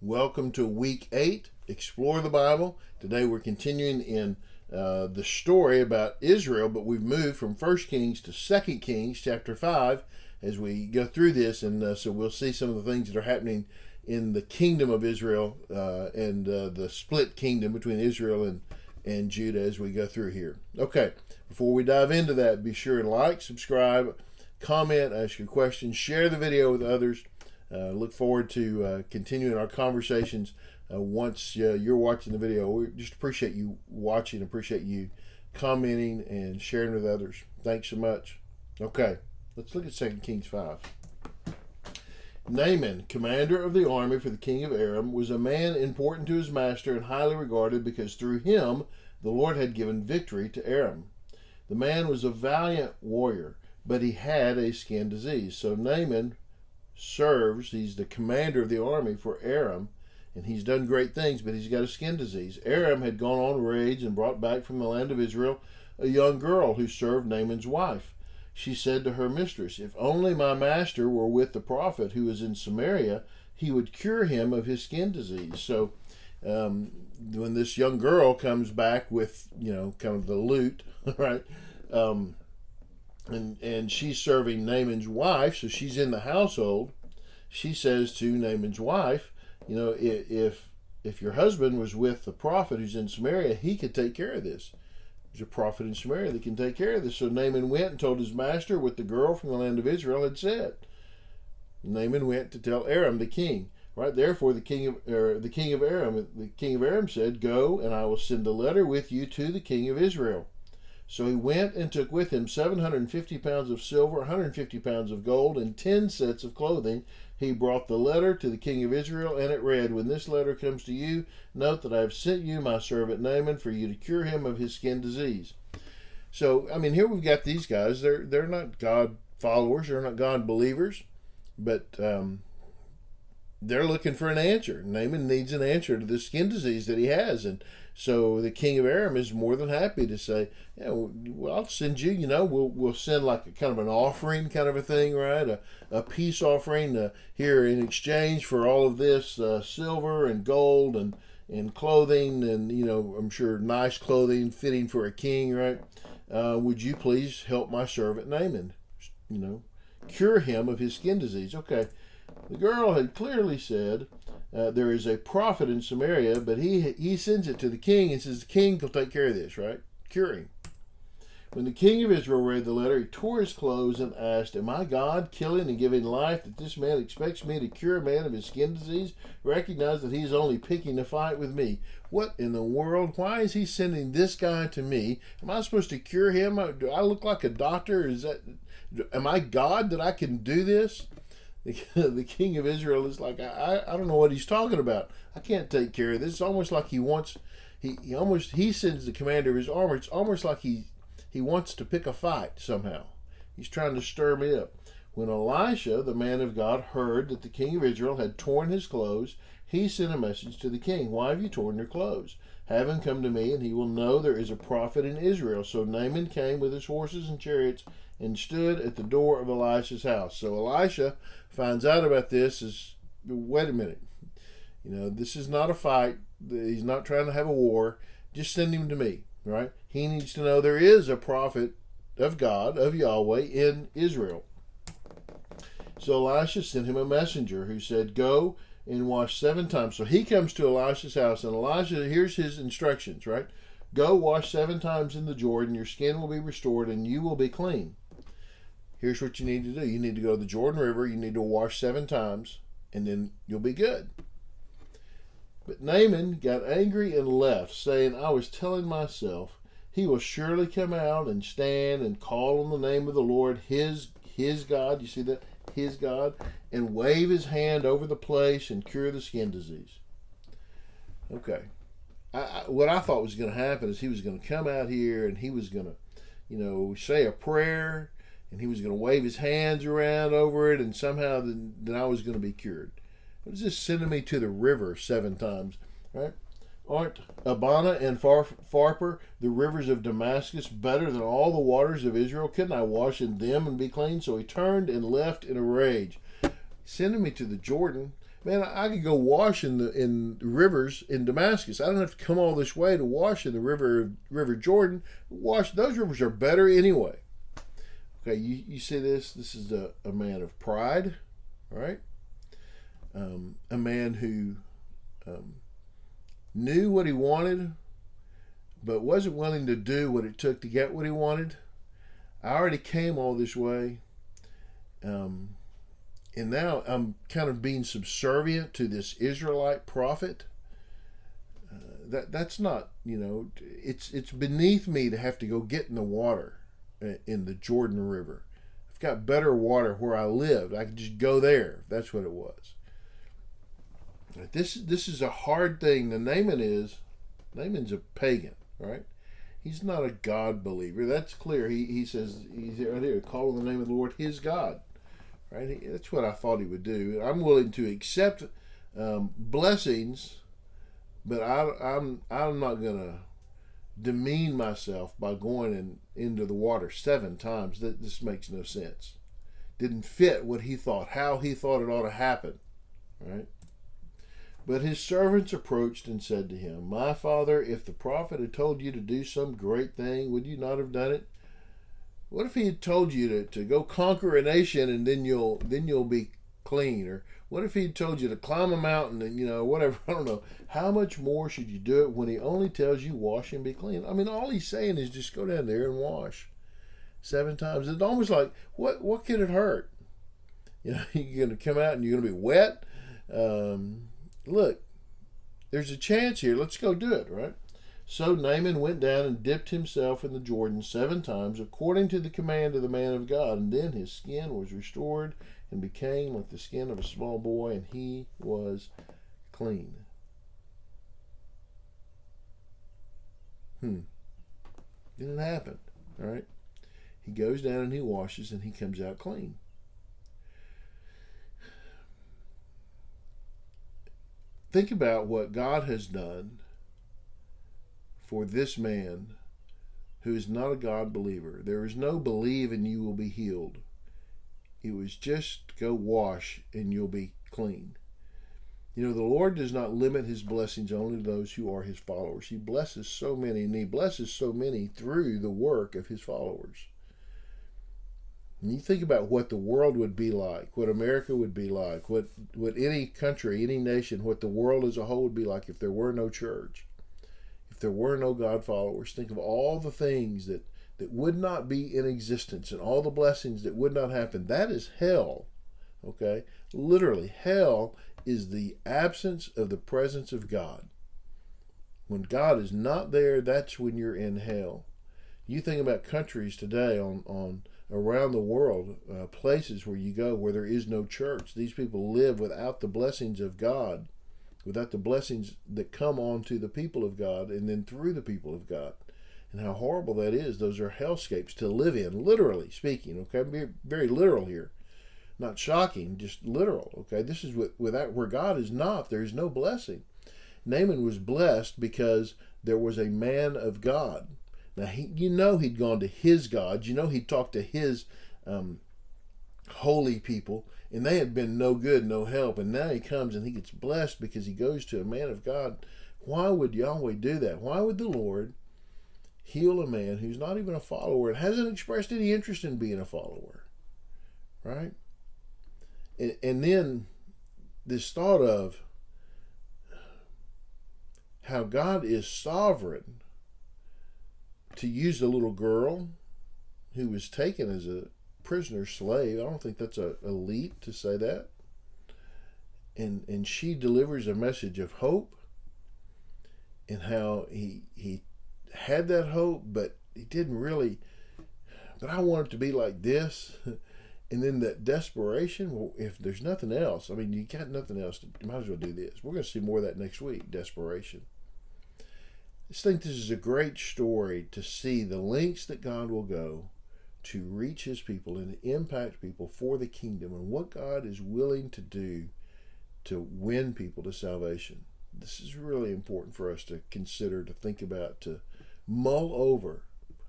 Welcome to week 8, Explore the Bible. Today we're continuing in the story about Israel, but we've moved from 1 Kings to 2 Kings chapter 5 as we go through this, and so we'll see some of the things that are happening in the kingdom of Israel and the split kingdom between Israel and Judah as we go through here. Okay, before we dive into that, be sure to like, subscribe, comment, ask your questions, share the video with others. Look forward to continuing our conversations once you're watching the video. We just appreciate you watching, appreciate you commenting and sharing with others. Thanks so much. Okay, let's look at 2 Kings 5. Naaman, commander of the army for the king of Aram, was a man important to his master and highly regarded because through him the Lord had given victory to Aram. The man was a valiant warrior, but he had a skin disease. So Naaman he's the commander of the army for Aram, and he's done great things, but he's got a skin disease. Aram had gone on raids and brought back from the land of Israel a young girl who served Naaman's wife. She said to her mistress, "If only my master were with the prophet who is in Samaria, he would cure him of his skin disease." So when this young girl comes back with, kind of the loot, right, and she's serving Naaman's wife, so she's in the household, she says to Naaman's wife, if your husband was with the prophet who's in Samaria, he could take care of this. There's a prophet in Samaria that can take care of this. So Naaman went and told his master what the girl from the land of Israel had said. Naaman went to tell Aram the king. Right, therefore the king of Aram said, "Go, and I will send a letter with you to the king of Israel." So he went and took with him 750 pounds of silver, 150 pounds of gold, and 10 sets of clothing. He brought the letter to the king of Israel, and it read, "When this letter comes to you, note that I have sent you my servant Naaman for you to cure him of his skin disease." So, here we've got these guys. They're not God followers. They're not God believers, but they're looking for an answer. Naaman needs an answer to the skin disease that he has, and so the king of Aram is more than happy to say, well, I'll send you, we'll send like a kind of an offering kind of a thing, right? A peace offering here in exchange for all of this silver and gold and clothing and, I'm sure nice clothing fitting for a king, right? Would you please help my servant Naaman, cure him of his skin disease? Okay. The girl had clearly said, there is a prophet in Samaria, but he sends it to the king and says, the king will take care of this, right? Curing. When the king of Israel read the letter, he tore his clothes and asked, "Am I God, killing and giving life, that this man expects me to cure a man of his skin disease? Recognize that he is only picking a fight with me. What in the world? Why is he sending this guy to me? Am I supposed to cure him? Do I look like a doctor? Am I God that I can do this?" The king of Israel is like, I don't know what he's talking about. I can't take care of this. It's almost like he sends the commander of his army. It's almost like he wants to pick a fight somehow. He's trying to stir me up. When Elisha, the man of God, heard that the king of Israel had torn his clothes, he sent a message to the king. "Why have you torn your clothes? Have him come to me, and he will know there is a prophet in Israel." So Naaman came with his horses and chariots and stood at the door of Elisha's house. So Elisha finds out about this. Wait a minute. This is not a fight. He's not trying to have a war. Just send him to me, right? He needs to know there is a prophet of God, of Yahweh, in Israel. So Elisha sent him a messenger who said, "Go and wash 7 times. So he comes to Elisha's house, and Elisha, here's his instructions, right? "Go wash 7 times in the Jordan. Your skin will be restored, and you will be clean." Here's what you need to do. You need to go to the Jordan River. You need to wash 7 times, and then you'll be good. But Naaman got angry and left, saying, "I was telling myself, he will surely come out and stand and call on the name of the Lord, his God." You see that? His God. "And wave his hand over the place and cure the skin disease." Okay. What I thought was going to happen is he was going to come out here and he was going to, say a prayer, and he was going to wave his hands around over it, and somehow then I was going to be cured. What is this sending me to the river 7 times, right? Aren't Abana and Pharpar, the rivers of Damascus, better than all the waters of Israel? Couldn't I wash in them and be clean? So he turned and left in a rage. Sending me to the Jordan. Man, I could go wash in rivers in Damascus. I don't have to come all this way to wash in the River Jordan. Wash, those rivers are better anyway. Okay, you see this? This is a man of pride, right? A man who knew what he wanted, but wasn't willing to do what it took to get what he wanted. I already came all this way, and now I'm kind of being subservient to this Israelite prophet. That's not, it's beneath me to have to go get in the water in the Jordan River. I've got better water where I live. I can just go there. That's what it was. This is a hard thing. Naaman's a pagan, right? He's not a God believer. That's clear. He says, he's right here, call on the name of the Lord his God. Right? That's what I thought he would do. I'm willing to accept blessings, but I'm not going to demean myself by going into the water 7 times. This makes no sense. Didn't fit what he thought, how he thought it ought to happen. Right? But his servants approached and said to him, "My father, if the prophet had told you to do some great thing, would you not have done it? What if he had told you to go conquer a nation and then you'll be clean? Or what if he had told you to climb a mountain and whatever? I don't know. How much more should you do it when he only tells you wash and be clean?" I mean, all he's saying is just go down there and wash 7 times. It's almost like what can it hurt? You're going to come out and you're going to be wet. Look, there's a chance here. Let's go do it, right? So Naaman went down and dipped himself in the Jordan 7 times, according to the command of the man of God. And then his skin was restored and became like the skin of a small boy, and he was clean. Didn't happen, all right? He goes down and he washes, and he comes out clean. Think about what God has done for this man who is not a God believer. There is no believe and you will be healed. It was just go wash and you'll be clean. The Lord does not limit his blessings only to those who are his followers. He blesses so many, and he blesses so many through the work of his followers. And you think about what the world would be like, what America would be like, what any country, any nation, what the world as a whole would be like if there were no church, if there were no God followers. Think of all the things that would not be in existence and all the blessings that would not happen. That is hell, okay? Literally, hell is the absence of the presence of God. When God is not there, that's when you're in hell. You think about countries today on around the world, places where you go where there is no church. These people live without the blessings of God, without the blessings that come on to the people of God and then through the people of God. And how horrible that is. Those are hellscapes to live in, literally speaking. Okay, I'm very literal here. Not shocking, just literal. Okay, this is without where God is not, there is no blessing. Naaman was blessed because there was a man of God. Now, he'd gone to his God. He'd talked to his holy people, and they had been no good, no help. And now he comes and he gets blessed because he goes to a man of God. Why would Yahweh do that? Why would the Lord heal a man who's not even a follower and hasn't expressed any interest in being a follower? Right? And then this thought of how God is sovereign to use a little girl who was taken as a prisoner slave. I don't think that's a leap to say that. And she delivers a message of hope, and how he had that hope, but he didn't really. But I want it to be like this. And then that desperation, well, if there's nothing else, you got nothing else, you might as well do this. We're going to see more of that next week, desperation. I just think this is a great story to see the lengths that God will go to reach his people and impact people for the kingdom, and what God is willing to do to win people to salvation. This is really important for us to consider, to think about, to mull over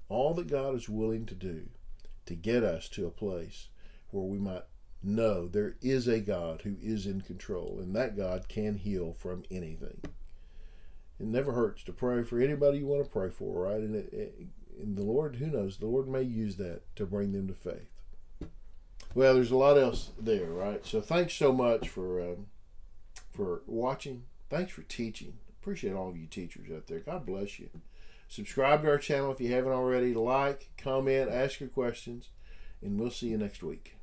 all that God is willing to do to get us to a place where we might know there is a God who is in control, and that God can heal from anything. It never hurts to pray for anybody you want to pray for, right? And the Lord, who knows, the Lord may use that to bring them to faith. Well, there's a lot else there, right? So thanks so much for watching. Thanks for teaching. Appreciate all of you teachers out there. God bless you. Subscribe to our channel if you haven't already. Like, comment, ask your questions, and we'll see you next week.